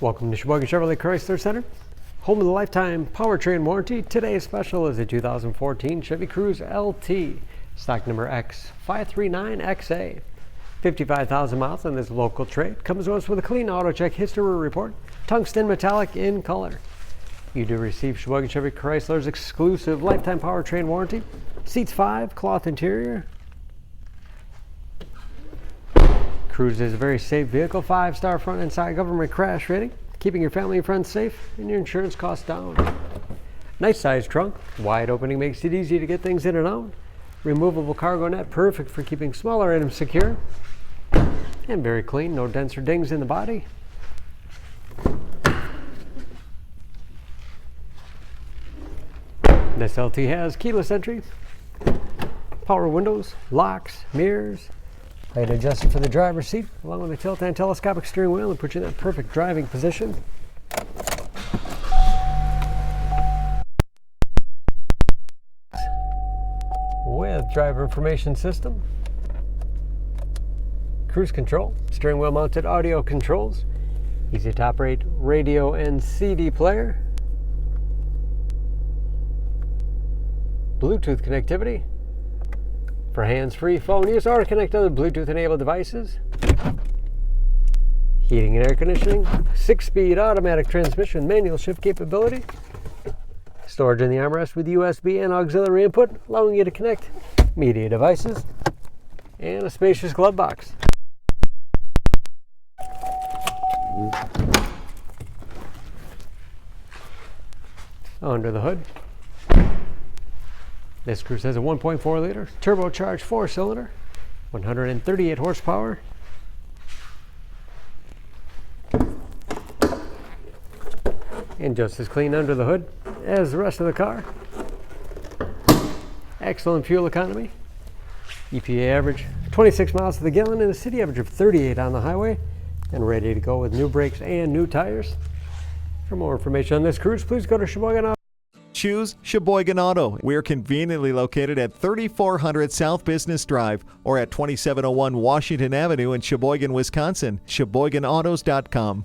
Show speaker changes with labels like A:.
A: Welcome to Sheboygan Chevrolet Chrysler Center, home of the lifetime powertrain warranty. Today's special is a 2014 Chevy Cruze LT, stock number X539XA. 55,000 miles on this local trade. Comes to us with a clean auto check history report, tungsten metallic in color. You do receive Sheboygan Chevy Chrysler's exclusive lifetime powertrain warranty. Seats 5, cloth interior. Cruze is a very safe vehicle, 5-star front and side government crash rating, keeping your family and friends safe and your insurance costs down. Nice sized trunk, wide opening makes it easy to get things in and out. Removable cargo net, perfect for keeping smaller items secure. And very clean, no dents or dings in the body. This LT has keyless entry, power windows, locks, mirrors, height adjuster for the driver's seat, along with a tilt and telescopic steering wheel, and put you in that perfect driving position. With driver information system, cruise control, steering wheel mounted audio controls, easy to operate radio and CD player, Bluetooth connectivity for hands-free phone use or connect other Bluetooth-enabled devices. Heating and air conditioning, 6-speed automatic transmission, manual shift capability. Storage in the armrest with USB and auxiliary input, allowing you to connect media devices. And a spacious glove box. Under the hood, this Cruze has a 1.4-liter turbocharged 4-cylinder, 138 horsepower. And just as clean under the hood as the rest of the car. Excellent fuel economy. EPA average 26 miles to the gallon and a city average of 38 on the highway. And ready to go with new brakes and new tires. For more information on this Cruze, please go to Sheboygan Auto.
B: Choose Sheboygan Auto. We're conveniently located at 3400 South Business Drive or at 2701 Washington Avenue in Sheboygan, Wisconsin. SheboyganAutos.com.